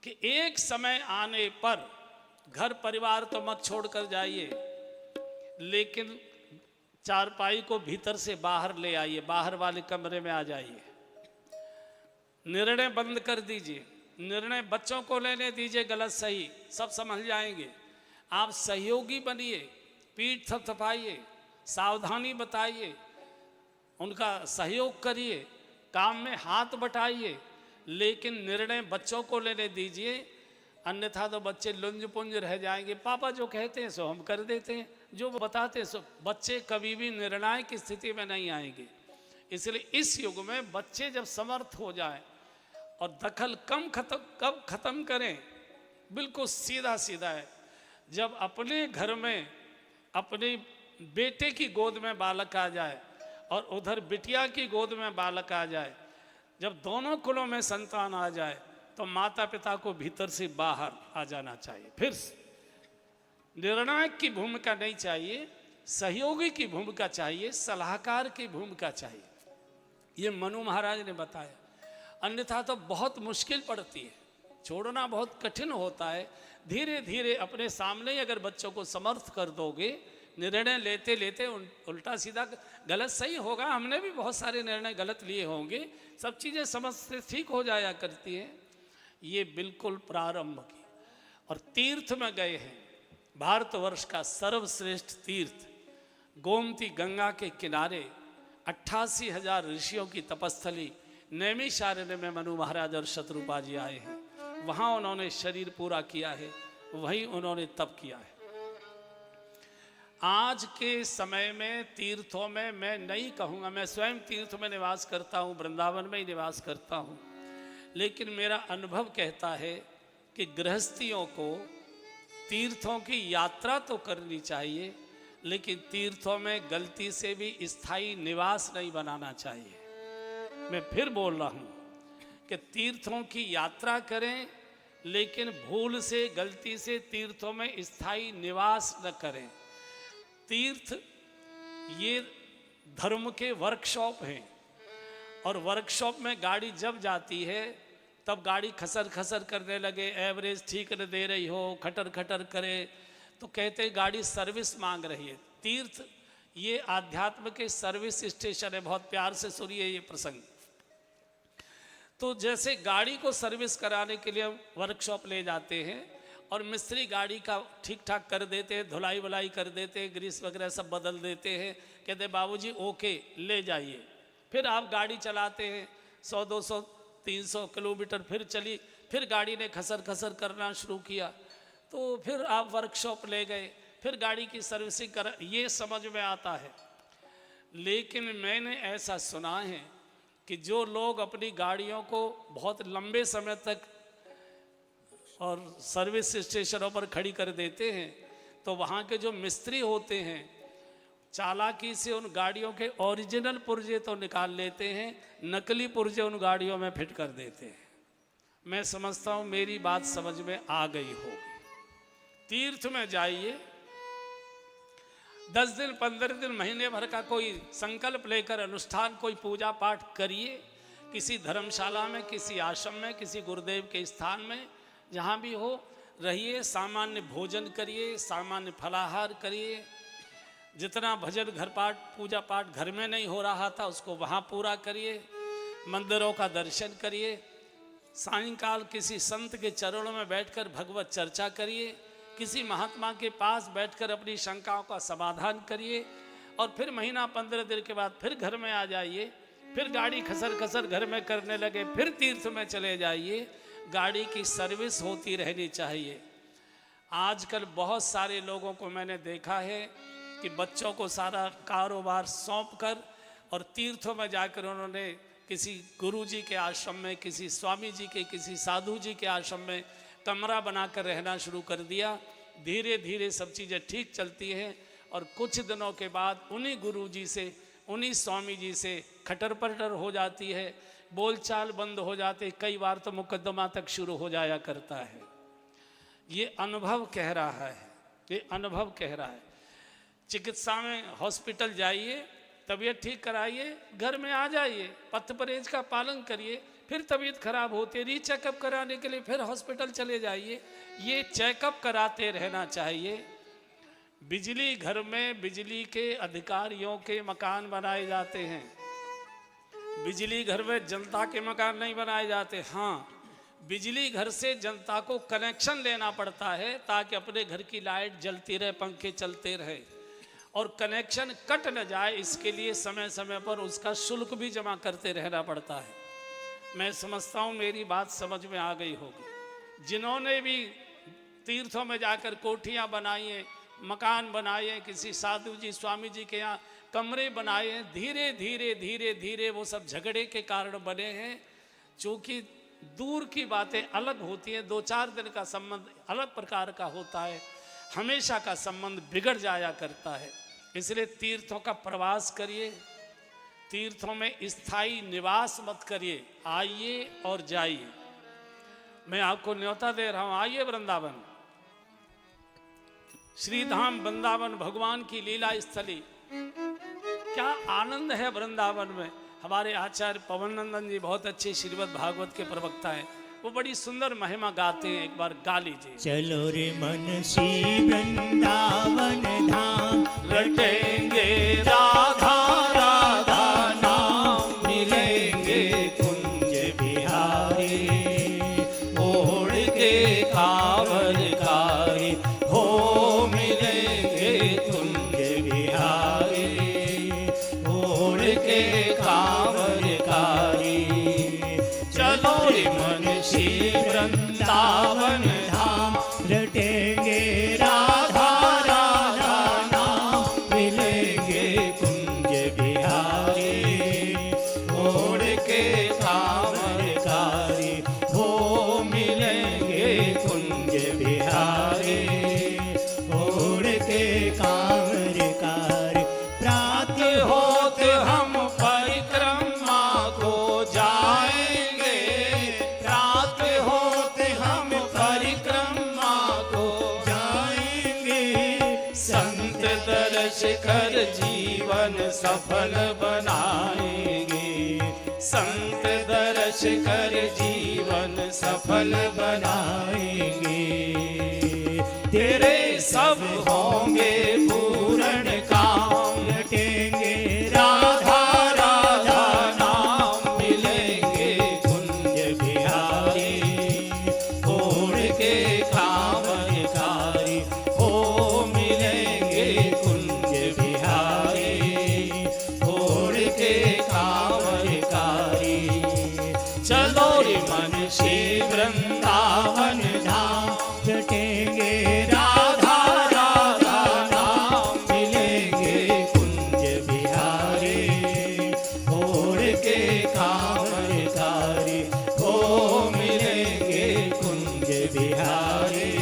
कि एक समय आने पर घर परिवार तो मत छोड़ कर जाइए, लेकिन चारपाई को भीतर से बाहर ले आइए, बाहर वाले कमरे में आ जाइए। निर्णय बंद कर दीजिए, निर्णय बच्चों को लेने दीजिए, गलत सही सब समझ जाएंगे। आप सहयोगी बनिए, पीठ थपथपाइए, सावधानी बताइए, उनका सहयोग करिए, काम में हाथ बटाइए, लेकिन निर्णय बच्चों को लेने दीजिए। अन्यथा तो बच्चे लुंज पुंज रह जाएंगे। पापा जो कहते हैं सो हम कर देते हैं, जो बताते हैं सो। बच्चे कभी भी निर्णायक की स्थिति में नहीं आएंगे। इसलिए इस युग में बच्चे जब समर्थ हो जाएं और दखल कब खत्म करें, बिल्कुल सीधा सीधा है। जब अपने घर में अपने बेटे की गोद में बालक आ जाए और उधर बिटिया की गोद में बालक आ जाए, जब दोनों कुलों में संतान आ जाए, तो माता पिता को भीतर से बाहर आ जाना चाहिए। फिर निर्णायक की भूमिका नहीं चाहिए, सहयोगी की भूमिका चाहिए, सलाहकार की भूमिका चाहिए। ये मनु महाराज ने बताया। अन्यथा तो बहुत मुश्किल पड़ती है, छोड़ना बहुत कठिन होता है। धीरे धीरे अपने सामने ही अगर बच्चों को समर्थ कर दोगे, निर्णय लेते लेते उल्टा सीधा गलत सही होगा। हमने भी बहुत सारे निर्णय गलत लिए होंगे, सब चीज़ें समझ से ठीक हो जाया करती हैं। ये बिल्कुल प्रारंभ की। और तीर्थ में गए हैं, भारतवर्ष का सर्वश्रेष्ठ तीर्थ गोमती गंगा के किनारे 88,000 ऋषियों की तपस्थली नैमिषारण्य में मनु महाराज और शत्रुपा जी आए हैं। वहाँ उन्होंने शरीर पूरा किया है, वहीं उन्होंने तप किया है। आज के समय में तीर्थों में मैं नहीं कहूँगा, मैं स्वयं तीर्थ में निवास करता हूँ, वृंदावन में ही निवास करता हूँ, लेकिन मेरा अनुभव कहता है कि गृहस्थियों को तीर्थों की यात्रा तो करनी चाहिए, लेकिन तीर्थों में गलती से भी स्थायी निवास नहीं बनाना चाहिए। मैं फिर बोल रहा हूँ कि तीर्थों की यात्रा करें, लेकिन भूल से गलती से तीर्थों में स्थायी निवास न करें। तीर्थ ये धर्म के वर्कशॉप हैं, और वर्कशॉप में गाड़ी जब जाती है तब गाड़ी खसर खसर करने लगे, एवरेज ठीक न दे रही हो, खटर खटर करे, तो कहते हैं गाड़ी सर्विस मांग रही है। तीर्थ ये आध्यात्म के सर्विस स्टेशन है। बहुत प्यार से सुनिए ये प्रसंग। तो जैसे गाड़ी को सर्विस कराने के लिए वर्कशॉप ले जाते हैं और मिस्त्री गाड़ी का ठीक ठाक कर देते हैं, धुलाई वुलाई कर देते हैं, ग्रीस वगैरह सब बदल देते हैं, कहते हैं बाबूजी ओके ले जाइए। फिर आप गाड़ी चलाते हैं 100 200 300 किलोमीटर, फिर चली, फिर गाड़ी ने खसर खसर करना शुरू किया, तो फिर आप वर्कशॉप ले गए, फिर गाड़ी की सर्विसिंग कर, ये समझ में आता है। लेकिन मैंने ऐसा सुना है कि जो लोग अपनी गाड़ियों को बहुत लंबे समय तक और सर्विस स्टेशनों पर खड़ी कर देते हैं, तो वहाँ के जो मिस्त्री होते हैं चालाकी से उन गाड़ियों के ओरिजिनल पुर्जे तो निकाल लेते हैं, नकली पुर्जे उन गाड़ियों में फिट कर देते हैं। मैं समझता हूँ मेरी बात समझ में आ गई होगी। तीर्थ में जाइए, 10 दिन 15 दिन महीने भर का कोई संकल्प लेकर अनुष्ठान, कोई पूजा पाठ करिए, किसी धर्मशाला में, किसी आश्रम में, किसी गुरुदेव के स्थान में, जहाँ भी हो रहिए। सामान्य भोजन करिए, सामान्य फलाहार करिए। जितना भजन घर पाठ पूजा पाठ घर में नहीं हो रहा था उसको वहाँ पूरा करिए। मंदिरों का दर्शन करिए। सायंकाल किसी संत के चरणों में बैठकर भगवत चर्चा करिए। किसी महात्मा के पास बैठकर अपनी शंकाओं का समाधान करिए। और फिर महीना 15 दिन के बाद फिर घर में आ जाइए। फिर गाड़ी खसर खसर घर में करने लगे, फिर तीर्थ में चले जाइए। गाड़ी की सर्विस होती रहनी चाहिए। आजकल बहुत सारे लोगों को मैंने देखा है कि बच्चों को सारा कारोबार सौंपकर और तीर्थों में जाकर उन्होंने किसी गुरुजी के आश्रम में, किसी स्वामी जी के, किसी साधु जी के आश्रम में कमरा बनाकर रहना शुरू कर दिया। धीरे धीरे सब चीज़ें ठीक चलती हैं और कुछ दिनों के बाद उन्हीं गुरुजी से, उन्हीं स्वामी जी से खटर पटर हो जाती है, बोलचाल बंद हो जाते, कई बार तो मुकदमा तक शुरू हो जाया करता है। ये अनुभव कह रहा है, ये अनुभव कह रहा है। चिकित्सा में हॉस्पिटल जाइए, तबीयत ठीक कराइए, घर में आ जाइए, पथ परहेज का पालन करिए, फिर तबीयत खराब होती है, रीचेकअप कराने के लिए फिर हॉस्पिटल चले जाइए। ये चेकअप कराते रहना चाहिए। बिजली घर में बिजली के अधिकारियों के मकान बनाए जाते हैं, बिजली घर में जनता के मकान नहीं बनाए जाते। हाँ, बिजली घर से जनता को कनेक्शन लेना पड़ता है ताकि अपने घर की लाइट जलती रहे, पंखे चलते रहे और कनेक्शन कट न जाए। इसके लिए समय समय पर उसका शुल्क भी जमा करते रहना पड़ता है। मैं समझता हूँ मेरी बात समझ में आ गई होगी। जिन्होंने भी तीर्थों में जाकर कोठियाँ बनाई हैं, मकान बनाए हैं, किसी साधु जी स्वामी जी के यहाँ कमरे बनाए हैं, धीरे धीरे धीरे धीरे वो सब झगड़े के कारण बने हैं। चूँकि दूर की बातें अलग होती हैं, 2-4 दिन का संबंध अलग प्रकार का होता है, हमेशा का संबंध बिगड़ जाया करता है। इसलिए तीर्थों का प्रवास करिए, तीर्थों में स्थायी निवास मत करिए, आइए और जाइए। मैं आपको न्योता दे रहा हूँ, आइए वृंदावन, श्रीधाम वृंदावन भगवान की लीला स्थली। क्या आनंद है वृंदावन में। हमारे आचार्य पवन नंदन जी बहुत अच्छे श्रीमद् भागवत के प्रवक्ता हैं, वो बड़ी सुंदर महिमा गाते हैं, एक बार गा लीजिए। चलो रे मन श्री वृंदावन धाम, रटेंगे राधा राधा नाम, मिलेंगे कुंज बिहारी, ओढ़ के कांवर कारी, हो मिलेंगे कुंज बिहारी, ओढ़ के कांवर कारी। चलो रे मन श्री वृंदावन धाम, रटेंगे राधा राधा नाम, मिलेंगे कुंज बिहारी, ओढ़ के कांवर कारी, हो मिलेंगे कुंज बिहारी, ओढ़ के कांवर कारी। प्रात होते हम परिक्रमा को जाएंगे, रात होते हम परिक्रमा को जाएंगे, संत दर्श कर जीवन सफल बनाएंगे, संत दर्श कर जीवन सफल बनाएंगे। तेरे सब होंगे पूर्ण काम, रटेंगे राधा राधा नाम, मिलेंगे कुंज बिहारी, ओढ़ के कांवर कारी, हो मिलेंगे कुंज बिहारी, ओढ़ के कांवर कारी। चलो रे मन श्री वृंदावन धाम, रटेंगे राधा राधा नाम, मिलेंगे कुंज बिहारी, ओढ़ के कांवर कारी, हो मिलेंगे कुंज बिहारी।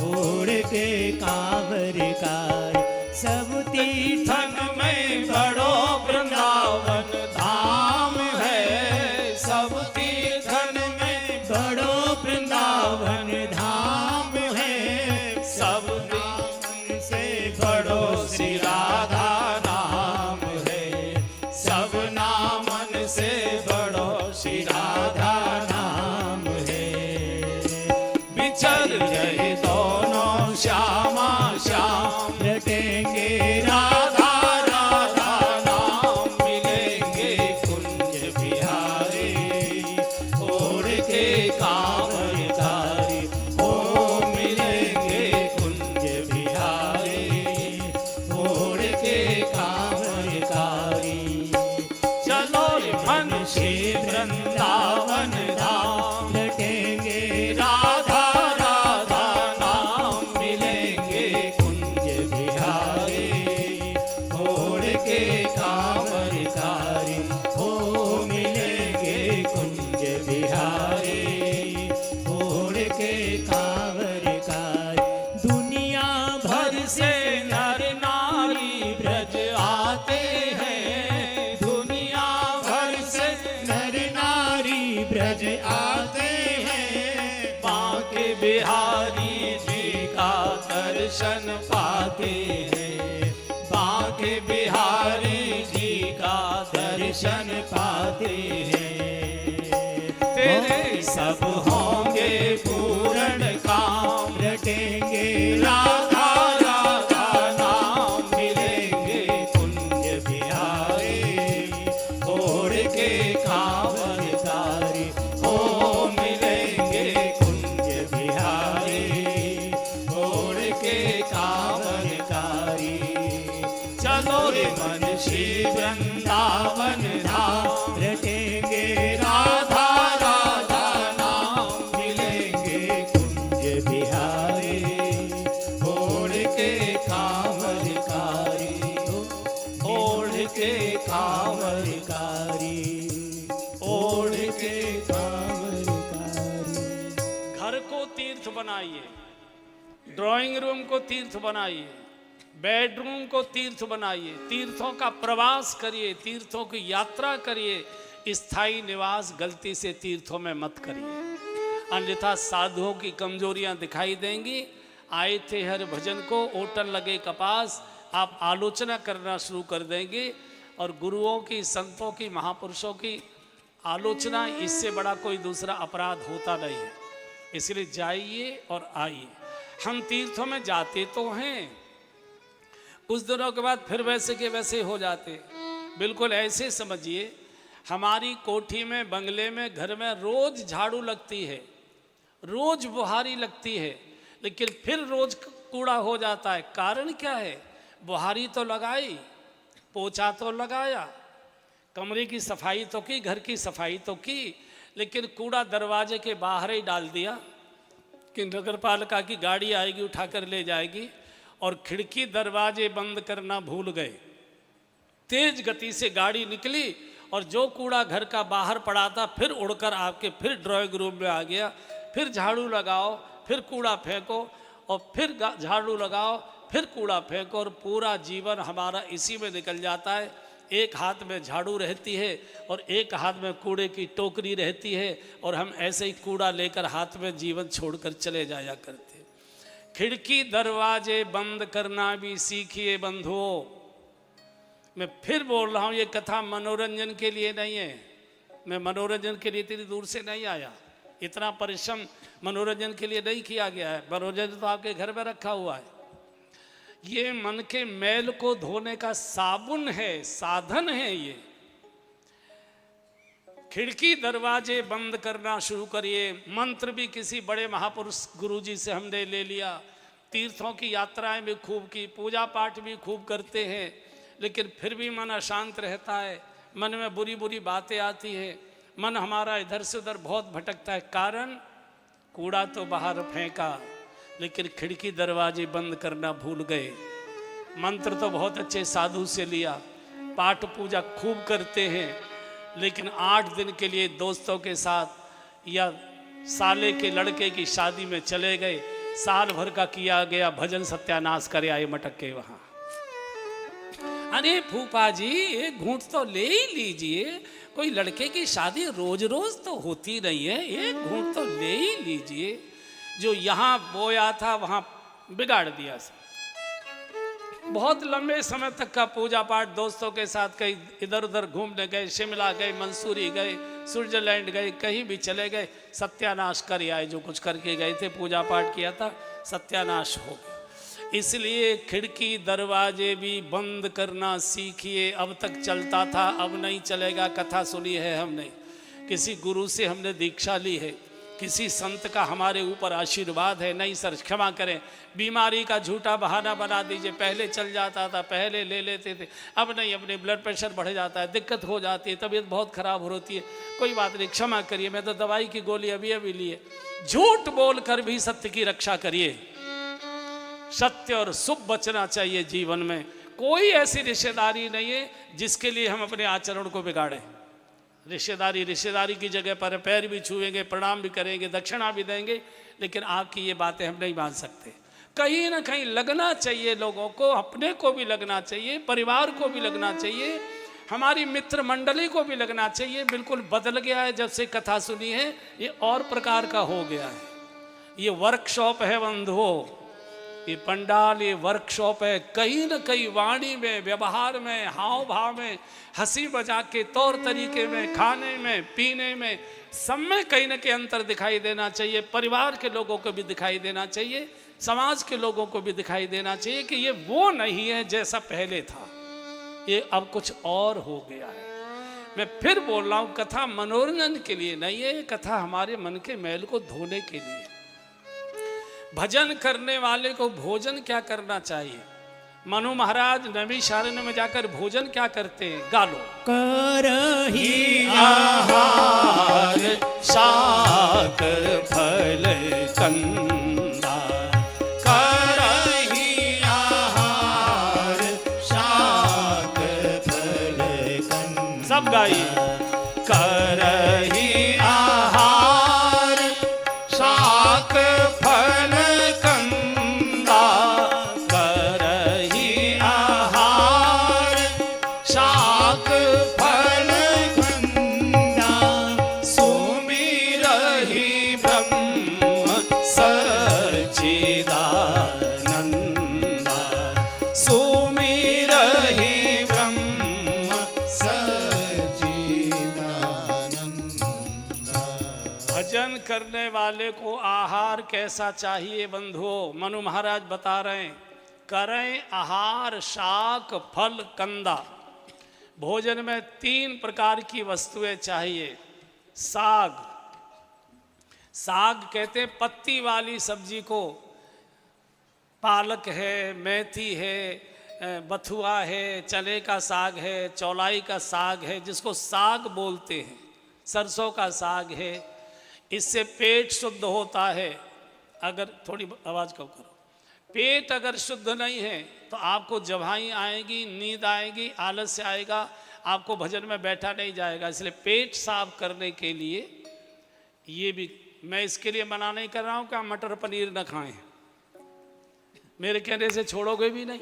ओढ़ के कांवर कारी। सब तीर्थन धन में बड़ो वृंदावन धाम है, सब तीर्थन में बड़ो वृंदावन धाम है, सब नाम से बड़ो श्री राधा नाम है, सब नामन से बड़ो श्री राधा नाम है। विचर जाए दोनों श्यामा श्याम, रटेंगे राधा राधा नाम, मिलेंगे कुंज बिहारी, ओढ़ के कांवर कारी, हो मिलेंगे कुंज बिहारी, ओढ़ के कांवर कारी। चलो रे मन श्री वृंदावन धाम, रटेंगे राधा राधा नाम, मिलेंगे कुंज बिहारी, ओढ़ के कांवर कारी, हो मिलेंगे कुंज बिहारी, ओढ़ के कांवर कारी। दुनिया भर से नर नारी ब्रज आते हैं, दुनिया भर से नर नारी ब्रज आते हैं, बांके बिहारी जी का दर्शन पाते हैं, बांके बिहारी जी का दर्शन पाते हैं। सब होंगे पूर्ण काम। रटेंगे राधा राधा नाम मिलेंगे कुंज बिहारी, छोड़ के कांवरधारी। ओ मिलेंगे कुंज बिहारी, छोड़ के कांवरधारी। चलो रे मनसी वृंदावन धाम। रटेंगे राधा राधा नाम मिलेंगे कुंज बिहारी, छोड़ के कांवरकारी, ओढ़ के कांवरकारी, ओढ़ के कांवरकारी। घर को तीर्थ बनाइए, ड्राइंग रूम को तीर्थ बनाइए, बेडरूम को तीर्थ बनाइए, तीर्थों का प्रवास करिए, तीर्थों की यात्रा करिए। स्थायी निवास गलती से तीर्थों में मत करिए, अन्यथा साधुओं की कमजोरियां दिखाई देंगी। आए थे हर भजन को, ओटन लगे कपास, आप आलोचना करना शुरू कर देंगे। और गुरुओं की, संतों की, महापुरुषों की आलोचना, इससे बड़ा कोई दूसरा अपराध होता नहीं है। इसलिए जाइए और आइए। हम तीर्थों में जाते तो हैं, कुछ दिनों के बाद फिर वैसे के वैसे हो जाते। बिल्कुल ऐसे समझिए, हमारी कोठी में, बंगले में, घर में रोज झाड़ू लगती है, रोज बुहारी लगती है, लेकिन फिर रोज कूड़ा हो जाता है। कारण क्या है? बुहारी तो लगाई, पोछा तो लगाया, कमरे की सफाई तो की, घर की सफाई तो की, लेकिन कूड़ा दरवाजे के बाहर ही डाल दिया कि नगर पालिका की गाड़ी आएगी उठाकर ले जाएगी। और खिड़की दरवाजे बंद करना भूल गए। तेज गति से गाड़ी निकली और जो कूड़ा घर का बाहर पड़ा था फिर उड़कर आपके फिर ड्राइंग रूम में आ गया। फिर झाड़ू लगाओ, फिर कूड़ा फेंको, और फिर झाड़ू लगाओ, फिर कूड़ा फेंको, और पूरा जीवन हमारा इसी में निकल जाता है। एक हाथ में झाड़ू रहती है और एक हाथ में कूड़े की टोकरी रहती है, और हम ऐसे ही कूड़ा लेकर हाथ में जीवन छोड़कर चले जाया करते। खिड़की दरवाजे बंद करना भी सीखिए बंधुओं। मैं फिर बोल रहा हूँ, ये कथा मनोरंजन के लिए नहीं है। मैं मनोरंजन के लिए इतनी दूर से नहीं आया, इतना परिश्रम मनोरंजन के लिए नहीं किया गया है। मनोरंजन तो आपके घर में रखा हुआ है। ये मन के मैल को धोने का साबुन है, साधन है। ये खिड़की दरवाजे बंद करना शुरू करिए। मंत्र भी किसी बड़े महापुरुष गुरुजी से हमने ले लिया। तीर्थों की यात्राएं भी खूब की, पूजा पाठ भी खूब करते हैं, लेकिन फिर भी मन अशांत रहता है, मन में बुरी बुरी बातें आती है, मन हमारा इधर से उधर बहुत भटकता है। कारण, कूड़ा तो बाहर फेंका, लेकिन खिड़की दरवाजे बंद करना भूल गए। मंत्र तो बहुत अच्छे साधु से लिया, पाठ पूजा खूब करते हैं, लेकिन 8 दिन के लिए दोस्तों के साथ या साले के लड़के की शादी में चले गए, साल भर का किया गया भजन सत्यानाश करे आए मटक के वहां। अरे फूफा जी, एक घूंट तो ले ही लीजिए, कोई लड़के की शादी रोज रोज तो होती नहीं है, एक घूंट तो ले ही लीजिए। जो यहाँ बोया था वहां बिगाड़ दिया। बहुत लंबे समय तक का पूजा पाठ दोस्तों के साथ कहीं इधर उधर घूमने गए, शिमला गए, मंसूरी गए, स्विट्जरलैंड गए, कहीं भी चले गए, सत्यानाश कर आए। जो कुछ करके गए थे, पूजा पाठ किया था, सत्यानाश हो गया। इसलिए खिड़की दरवाजे भी बंद करना सीखिए। अब तक चलता था, अब नहीं चलेगा। कथा सुनी है हमने, किसी गुरु से हमने दीक्षा ली है, किसी संत का हमारे ऊपर आशीर्वाद है। नहीं सर, क्षमा करें, बीमारी का झूठा बहाना बना दीजिए। पहले चल जाता था, पहले ले लेते थे, अब नहीं, अपने ब्लड प्रेशर बढ़ जाता है, दिक्कत हो जाती है, तबीयत बहुत खराब होती है। कोई बात नहीं, क्षमा करिए, मैं तो दवाई की गोली अभी अभी ली है। झूठ बोलकर भी सत्य की रक्षा करिए। सत्य और शुभ बचना चाहिए जीवन में। कोई ऐसी रिश्तेदारी नहीं है जिसके लिए हम अपने आचरण को बिगाड़ें। रिश्तेदारी की जगह पर पैर भी छुएंगे, प्रणाम भी करेंगे, दक्षिणा भी देंगे, लेकिन आपकी ये बातें हम नहीं मान सकते। कहीं ना कहीं लगना चाहिए लोगों को, अपने को भी लगना चाहिए, परिवार को भी लगना चाहिए, हमारी मित्र मंडली को भी लगना चाहिए। बिल्कुल बदल गया है जब से कथा सुनी है, ये और प्रकार का हो गया है। ये वर्कशॉप है बंधुओं, ये पंडाल, ये वर्कशॉप है, कहीं न कहीं वाणी में, व्यवहार में, हाव भाव में, हंसी मजाक के तौर तरीके में, खाने में, पीने में, सब में कहीं न कहीं अंतर दिखाई देना चाहिए। परिवार के लोगों को भी दिखाई देना चाहिए, समाज के लोगों को भी दिखाई देना चाहिए कि ये वो नहीं है जैसा पहले था, ये अब कुछ और हो गया है। मैं फिर बोल रहा हूँ, कथा मनोरंजन के लिए नहीं है, ये कथा हमारे मन के मैल को धोने के लिए। भजन करने वाले को भोजन क्या करना चाहिए? मनु महाराज नैमिषारण्य में जाकर भोजन क्या करते हैं? गालो। करही आहार शाक फल कंदा, करही आहार शाक फल कंदा। सब गाइए। करही आहार शाक फल कंदा, करही आहार शाक फल कंदा, सुमिरहि ब्रह्म सच्चिदानंदा, सुमिरहि ब्रह्म सच्चिदानंदा। भजन करने वाले को आहार कैसा चाहिए बंधुओं? मनु महाराज बता रहे हैं, करें आहार शाक फल कंदा। भोजन में 3 प्रकार की वस्तुएं चाहिए। साग, साग कहते हैं पत्ती वाली सब्जी को। पालक है, मेथी है, बथुआ है, चने का साग है, चौलाई का साग है, जिसको साग बोलते हैं, सरसों का साग है। इससे पेट शुद्ध होता है। अगर थोड़ी आवाज़ कम करो। पेट अगर शुद्ध नहीं है तो आपको जवाई आएगी, नींद आएगी, आलस्य आएगा, आपको भजन में बैठा नहीं जाएगा। इसलिए पेट साफ करने के लिए ये भी, मैं इसके लिए मना नहीं कर रहा हूँ कि आप मटर पनीर न खाएं, मेरे कहने से छोड़ोगे भी नहीं,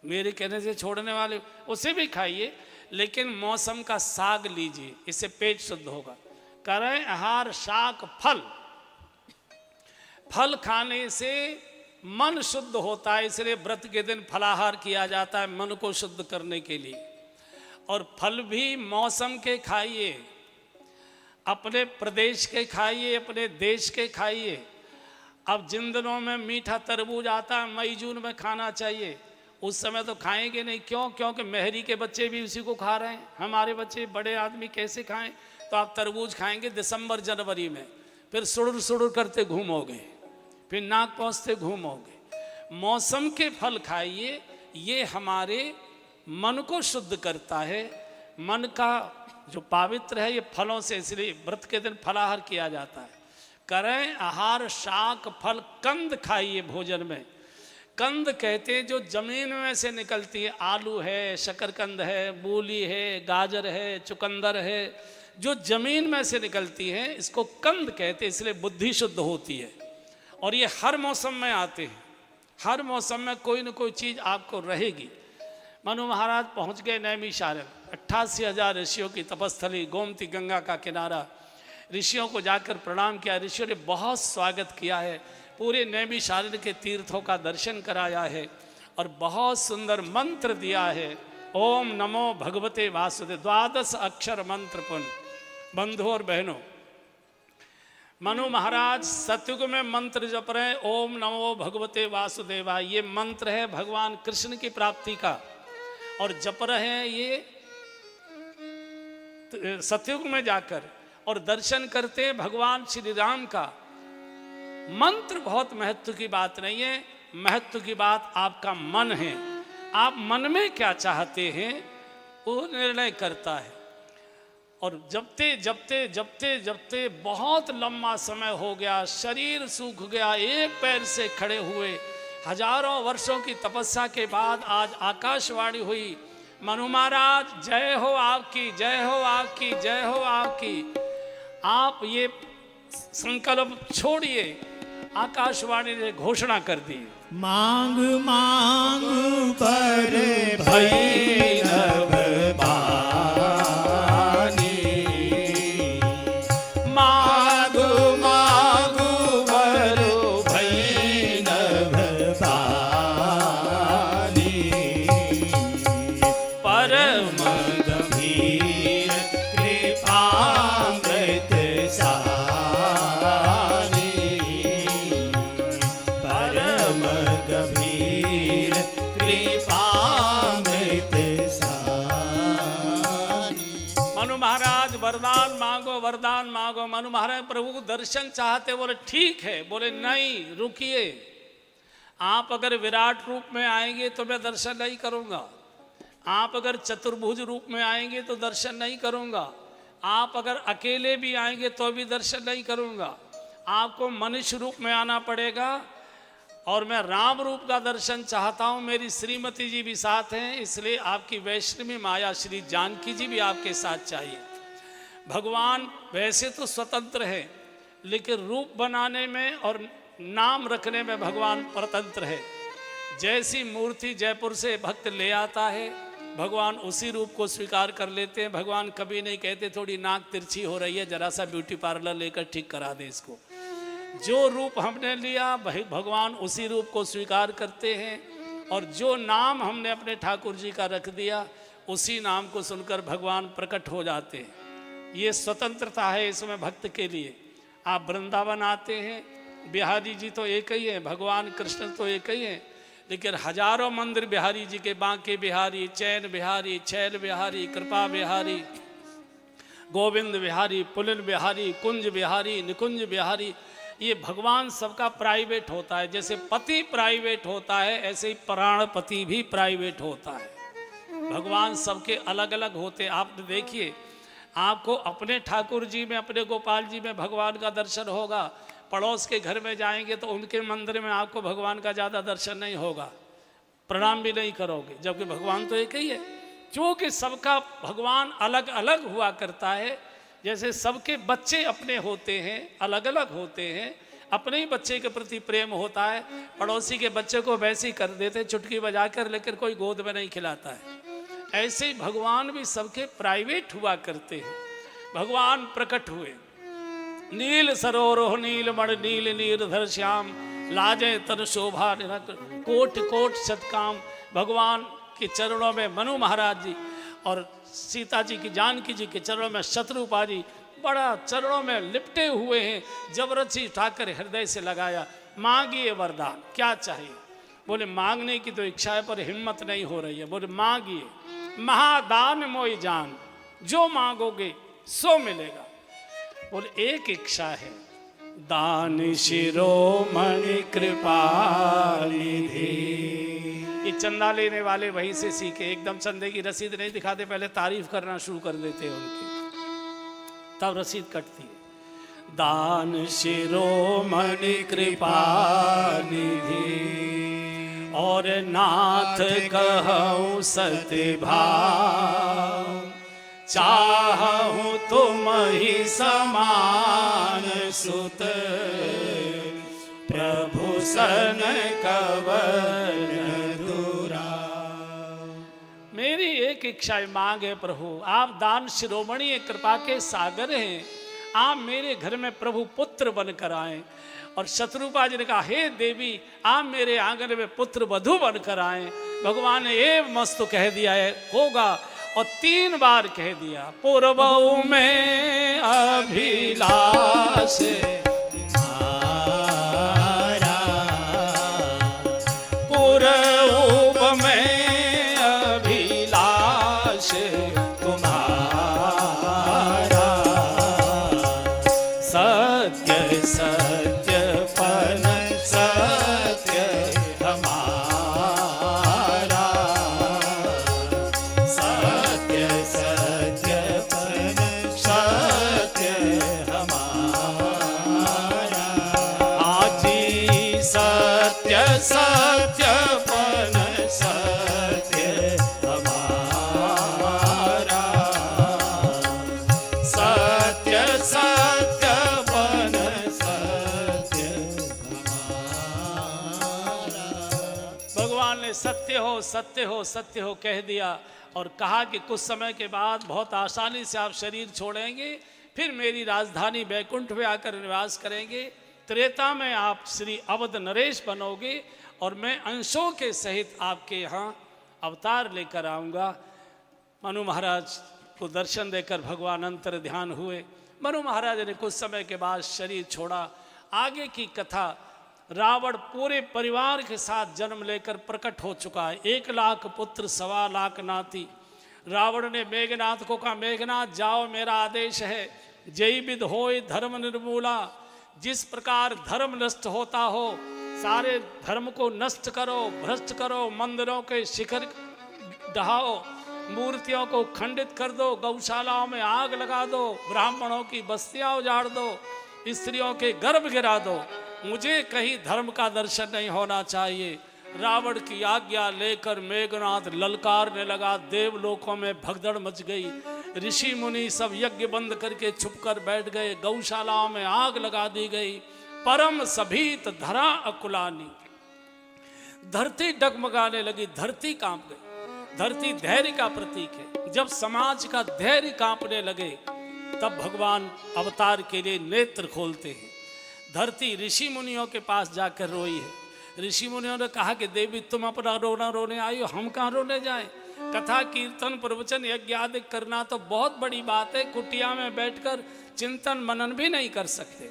मेरे कहने से छोड़ने वाले उसे भी खाइए, लेकिन मौसम का साग लीजिए, इससे पेट शुद्ध होगा। करें आहार शाक फल, फल खाने से मन शुद्ध होता है, इसलिए व्रत के दिन फलाहार किया जाता है मन को शुद्ध करने के लिए। और फल भी मौसम के खाइए, अपने प्रदेश के खाइए, अपने देश के खाइए। अब जिन दिनों में मीठा तरबूज आता है, मई जून में खाना चाहिए, उस समय तो खाएंगे नहीं। क्यों? क्योंकि मेहरी के बच्चे भी उसी को खा रहे हैं। हमारे बच्चे बड़े आदमी कैसे खाएं? तो आप तरबूज खाएंगे दिसंबर जनवरी में, फिर सुड़ुर सुड़ुर करते घूमोगे, फिर नाक पहुँचते घूमोगे। मौसम के फल खाइए, ये हमारे मन को शुद्ध करता है। मन का जो पवित्र है ये फलों से, इसलिए व्रत के दिन फलाहार किया जाता है। करें आहार शाक फल कंद खाइए भोजन में। कंद कहते हैं जो जमीन में से निकलती है, आलू है, शकरकंद है, मूली है, गाजर है, चुकंदर है, जो जमीन में से निकलती है इसको कंद कहते हैं, इसलिए बुद्धि शुद्ध होती है। और ये हर मौसम में आते हैं, हर मौसम में कोई न कोई चीज़ आपको रहेगी। मनु महाराज पहुंच गए नैमिषारण्य, 88,000 ऋषियों की तपस्थली, गोमती गंगा का किनारा। ऋषियों को जाकर प्रणाम किया, ऋषियों ने बहुत स्वागत किया है, पूरे नैमिषारण्य के तीर्थों का दर्शन कराया है और बहुत सुंदर मंत्र दिया है। ओम नमो भगवते वासुदेव, 12 अक्षर मंत्र पुण्य। बंधुओं और बहनों, मनु महाराज सतयुग में मंत्र जप रहे हैं, ओम नमो भगवते वासुदेवाय। ये मंत्र है भगवान कृष्ण की प्राप्ति का, और जप रहे हैं ये सतयुग में जाकर, और दर्शन करते हैं भगवान श्री राम का। मंत्र बहुत महत्व की बात नहीं है, महत्व की बात आपका मन है। आप मन में क्या चाहते हैं वो निर्णय करता है। और जपते जपते जपते जपते बहुत लंबा समय हो गया, शरीर सूख गया, एक पैर से खड़े हुए, हजारों वर्षों की तपस्या के बाद आज आकाशवाणी हुई, मनु महाराज जय हो आपकी, जय हो आपकी, जय हो आपकी। आप ये संकल्प छोड़िए, आकाशवाणी ने घोषणा कर दी, मांग मांग पर भैरव बानी, मांग मांग पर भैरव वरदान मांगो। मनु महाराज प्रभु को दर्शन चाहते, बोले ठीक है। बोले नहीं, रुकिए, आप अगर विराट रूप में आएंगे तो मैं दर्शन नहीं करूंगा, आप अगर चतुर्भुज रूप में आएंगे तो दर्शन नहीं करूंगा, आप अगर अकेले भी आएंगे तो भी दर्शन नहीं करूंगा, आपको मनुष्य रूप में आना पड़ेगा और मैं राम रूप का दर्शन चाहता हूँ। मेरी श्रीमती जी भी साथ हैं, इसलिए आपकी वैष्णवी माया श्री जानकी जी भी आपके साथ चाहिए। भगवान वैसे तो स्वतंत्र है, लेकिन रूप बनाने में और नाम रखने में भगवान परतंत्र है। जैसी मूर्ति जयपुर से भक्त ले आता है, भगवान उसी रूप को स्वीकार कर लेते हैं। भगवान कभी नहीं कहते थोड़ी नाक तिरछी हो रही है, जरा सा ब्यूटी पार्लर लेकर ठीक करा दे इसको। जो रूप हमने लिया भगवान उसी रूप को स्वीकार करते हैं, और जो नाम हमने अपने ठाकुर जी का रख दिया उसी नाम को सुनकर भगवान प्रकट हो जाते हैं। ये स्वतंत्रता है इसमें भक्त के लिए। आप वृंदावन आते हैं, बिहारी जी तो एक ही है, भगवान कृष्ण तो एक ही है, लेकिन हजारों मंदिर बिहारी जी के, बांके बिहारी, चैन बिहारी, छैल बिहारी, कृपा बिहारी, गोविंद बिहारी, पुलिन बिहारी, कुंज बिहारी, निकुंज बिहारी, ये भगवान सबका प्राइवेट होता है। जैसे पति प्राइवेट होता है, ऐसे ही प्राणपति भी प्राइवेट होता है। भगवान सबके अलग अलग होते। आप देखिए, आपको अपने ठाकुर जी में, अपने गोपाल जी में भगवान का दर्शन होगा, पड़ोस के घर में जाएंगे तो उनके मंदिर में आपको भगवान का ज़्यादा दर्शन नहीं होगा, प्रणाम भी नहीं करोगे, जबकि भगवान तो एक ही है। क्योंकि सबका भगवान अलग अलग हुआ करता है। जैसे सबके बच्चे अपने होते हैं, अलग अलग होते हैं, अपने ही बच्चे के प्रति प्रेम होता है, पड़ोसी के बच्चे को वैसे ही कर देते हैं चुटकी बजाकर, लेकिन कोई गोद में नहीं खिलाता है। ऐसे ही भगवान भी सबके प्राइवेट हुआ करते हैं। भगवान प्रकट हुए, नील सरोरोह नील मण नील नीरधर श्याम, लाजे तन शोभा कोट कोट सतकाम। भगवान के चरणों में मनु महाराज जी और सीता जी की, जानकी जी के चरणों में शत्रुपा जी बड़ा चरणों में लिपटे हुए हैं। जबरदस्ती उठाकर हृदय से लगाया, मांगिए वरदान, क्या चाहिए? बोले मांगने की तो इच्छा है पर हिम्मत नहीं हो रही है। बोले मांगिए, महादान मोई जान, जो मांगोगे सो मिलेगा। बोले एक इच्छा है, दान शिरोमणि कृपा निधि। ये चंदा लेने वाले वहीं से सीखे, एकदम चंदे की रसीद नहीं दिखाते, पहले तारीफ करना शुरू कर देते हैं उनकी, तब रसीद कटती है। दान शिरोमणि कृपा निधि, और नाथ कहूँ सत्य भाव, चाहूँ तुम ही समान सुत, प्रभु सन कवन दूरा। मेरी एक इच्छा मांग है प्रभु, आप दान शिरोमणि कृपा के सागर हैं, आप मेरे घर में प्रभु पुत्र बनकर आए। और शत्रुपा जी ने कहा, हे देवी आप मेरे आंगन में पुत्र वधु बनकर आए। भगवान ने एव मस्तु कह दिया है, होगा, और 3 बार कह दिया। पूर्वऊ में अभिलाष तुम्हारा, पूर्व में अभिलाष तुम्हारा, सत्य सत्य पन सत्य हमारा, सत्य सत्य पन सत्य हमारा, आजी सत्य सत्य पन सत्य हमारा, सत्य सत्य पन सत्य हमारा। भगवान ने सत्य हो सत्य हो सत्य हो कह दिया और कहा कि कुछ समय के बाद बहुत आसानी से आप शरीर छोड़ेंगे, फिर मेरी राजधानी बैकुंठ में आकर निवास करेंगे। त्रेता में आप श्री अवध नरेश बनोगे और मैं अंशों के सहित आपके यहाँ अवतार लेकर आऊँगा। मनु महाराज को दर्शन देकर भगवान अंतर ध्यान हुए। मनु महाराज ने कुछ समय के बाद शरीर छोड़ा। आगे की कथा, रावण पूरे परिवार के साथ जन्म लेकर प्रकट हो चुका है। 1 लाख पुत्र 1.25 लाख नाती। रावण ने मेघनाथ को कहा, मेघनाथ जाओ, मेरा आदेश है, जय विद होय धर्म निर्मूला। जिस प्रकार धर्म नष्ट होता हो, सारे धर्म को नष्ट करो, भ्रष्ट करो, मंदिरों के शिखर ढहाओ, मूर्तियों को खंडित कर दो, गौशालाओं में आग लगा दो, ब्राह्मणों की बस्तियां उजाड़ दो, स्त्रियों के गर्भ गिरा दो, मुझे कहीं धर्म का दर्शन नहीं होना चाहिए। रावण की आज्ञा लेकर मेघनाथ ललकारने लगा। देवलोकों में भगदड़ मच गई। ऋषि मुनि सब यज्ञ बंद करके छुप कर बैठ गए। गौशालाओं में आग लगा दी गई। परम सभीत धरा अकुलानी, धरती डगमगाने लगी, धरती कांप गई। धरती धैर्य का प्रतीक है। जब समाज का धैर्य कांपने लगे तब भगवान अवतार के लिए नेत्र खोलते हैं। धरती ऋषि मुनियों के पास जाकर रोई है। ऋषि मुनियों ने कहा कि देवी तुम अपना रोना रोने आई हो, हम कहाँ रोने जाएं? कथा कीर्तन प्रवचन यज्ञ आदि करना तो बहुत बड़ी बात है, कुटिया में बैठकर चिंतन मनन भी नहीं कर सकते।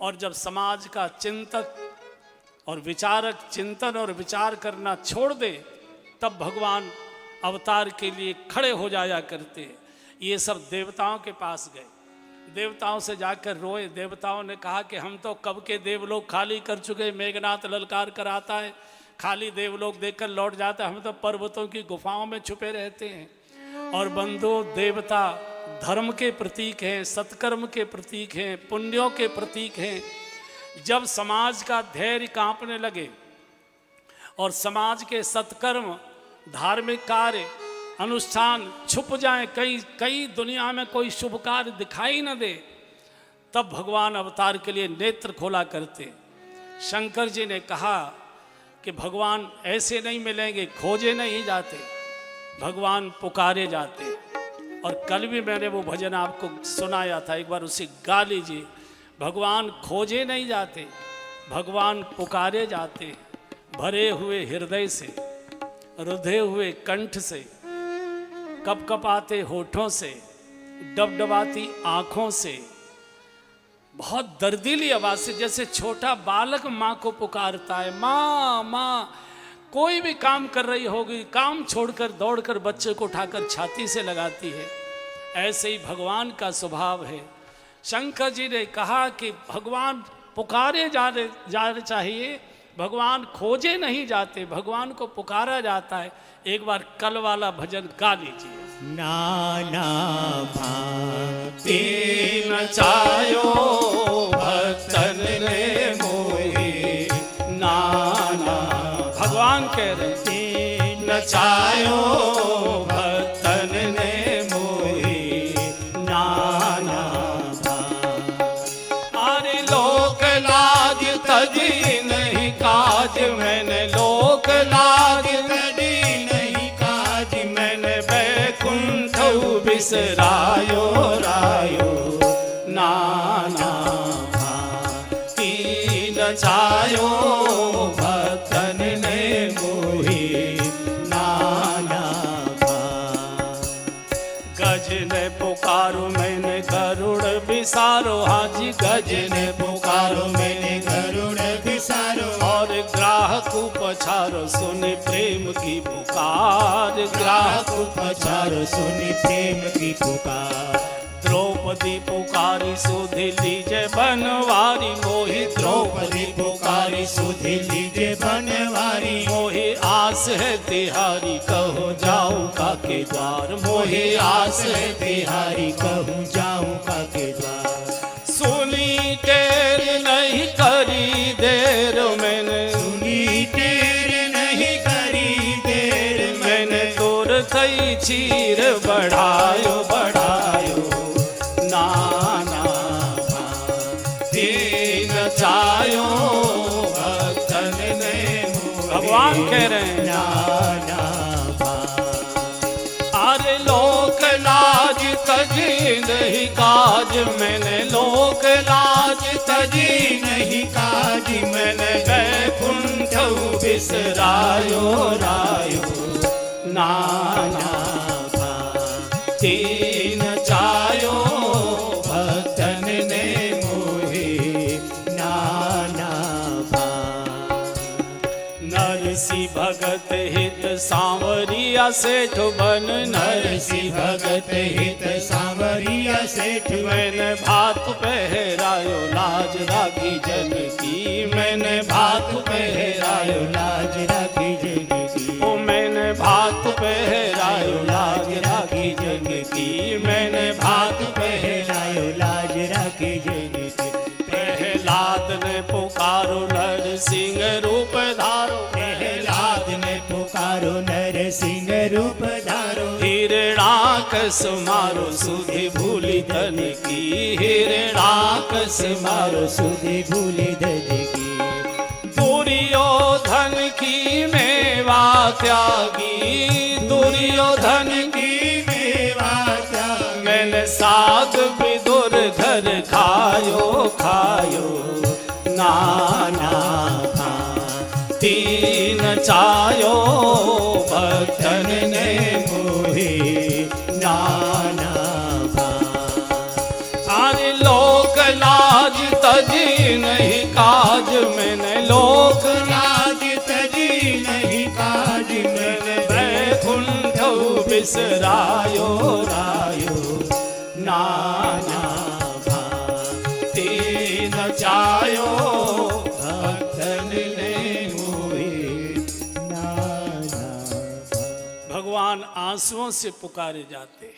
और जब समाज का चिंतक और विचारक चिंतन और विचार करना छोड़ दे तब भगवान अवतार के लिए खड़े हो जाया करते। ये सब देवताओं के पास गए, देवताओं से जाकर रोए। देवताओं ने कहा कि हम तो कब के देवलोक खाली कर चुके, मेघनाथ ललकार कर आता है, खाली देवलोक देखकर लौट जाता है, हम तो पर्वतों की गुफाओं में छुपे रहते हैं। और बंधु, देवता धर्म के प्रतीक हैं, सत्कर्म के प्रतीक हैं, पुण्यों के प्रतीक हैं। जब समाज का धैर्य कांपने लगे और समाज के सत्कर्म धार्मिक कार्य अनुष्ठान छुप जाएं, कई दुनिया में कोई शुभ कार्य दिखाई न दे, तब भगवान अवतार के लिए नेत्र खोला करते। शंकर जी ने कहा कि भगवान ऐसे नहीं मिलेंगे, खोजे नहीं जाते, भगवान पुकारे जाते। और कल भी मैंने वो भजन आपको सुनाया था, एक बार उसे गा लीजिए। भगवान खोजे नहीं जाते, भगवान पुकारे जाते। भरे हुए हृदय से, रुधे हुए कंठ से, कपकपाते होठों से, डबडबाती आंखों से, बहुत दर्दीली आवाज से, जैसे छोटा बालक माँ को पुकारता है, माँ माँ। कोई भी काम कर रही होगी, काम छोड़कर दौड़कर बच्चे को उठाकर छाती से लगाती है। ऐसे ही भगवान का स्वभाव है। शंकर जी ने कहा कि भगवान पुकारे जाने चाहिए, भगवान खोजे नहीं जाते, भगवान को पुकारा जाता है। एक बार कल वाला भजन गा लीजिए। नाना भांति नचायो भक्तन ने मोहे, नाना भगवान कह रहे हैं नचायो भक्तन ने मोहे, नाना अरे लोक लाज तजी नहीं काज, मैंने लोक लाज तजी नहीं काज, मैंने बैकुंठ बिसरायो रायो, नाना भांति नचायो भक्तन ने मोहे, नाना गज ने पुकारो मैंने गरुड़ बिसारो, हाजी गज ने पुकारो मैंने गरुड़ बिसारो, और ग्राहक पछारो सुनि प्रेम की पुकार, ग्राहक पछारो सुनि प्रेम की पुकार। द्रौपदी पुकारी सुधि लीजे बनवारी मोहि, द्रौपदी पुकारी सुधि लीजे बनवारी, मोहि आस है तिहारी कहो जाऊं काके द्वार, मोहि आस है तिहारी कहूँ जाऊं काके द्वार। सुनी टेर नहीं करी देर मैंने, सुनी टेर नहीं करी देर मैंने, तोर कई चीर बढ़ायो बढ़ायो, नाना भांति नचायो भक्तन ने मोहे। भगवान कह रहे हैं नाना अरे लोक लाज तजी नहीं काज, मैंने लोक लाज तजी नहीं काज, मैंने बैकुंठ बिसरायो रायो, नाना भांति नचायो भक्तन ने मोहे, नाना भांति। नरसी भगत हित सांवरिया सेठ बन नरसी भगत हित सांवरिया सेठ मैंने भात पहरायो लाज राखी जन की मैंने भात पहरायो लाज राखी जन की ओ मैंने भात पहरायो लाज राखी जन की मैंने भात पहरायो लाज राखी जन की प्रहलाद ने पुकारो नर सिंह रूप धारो प्रहलाद ने पुकारो नर सिंह रूप धारो हिरणाकस मारो सुधि भूली धन की हिरणाकस मारो सुधि भूली धन की दुर्योधन की मेवा त्यागी दुर्योधन की मेवा त्यागी मैंने साग विदुर धर खायो खायो नाना तीन चायो भक्तन ने मोहे नाना अरे लोक लाज तजी नहीं काज मैंने लोक लाज तजी नहीं काज मैंने बैकुंठ बिसरायो रायो नाना तीन चायो भक्तन ने मोहे नाना भगवान आंसुओं से पुकारे जाते हैं,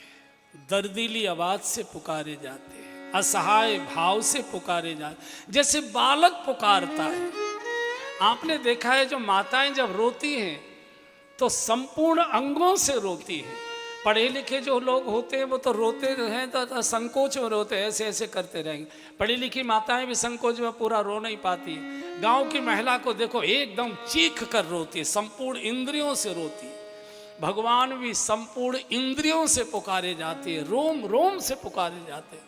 दर्दीली आवाज से पुकारे जाते हैं, असहाय भाव से पुकारे जाते, जैसे बालक पुकारता है। आपने देखा है जो माताएं जब रोती हैं तो संपूर्ण अंगों से रोती हैं। पढ़े लिखे जो लोग होते हैं वो तो रोते हैं तो संकोच में रोते हैं, ऐसे ऐसे करते रहेंगे। पढ़ी लिखी माताएं भी संकोच में पूरा रो नहीं पाती। गांव की महिला को देखो एकदम चीख कर रोती है, संपूर्ण इंद्रियों से रोती है। भगवान भी संपूर्ण इंद्रियों से पुकारे जाते हैं, रोम रोम से पुकारे जाते हैं।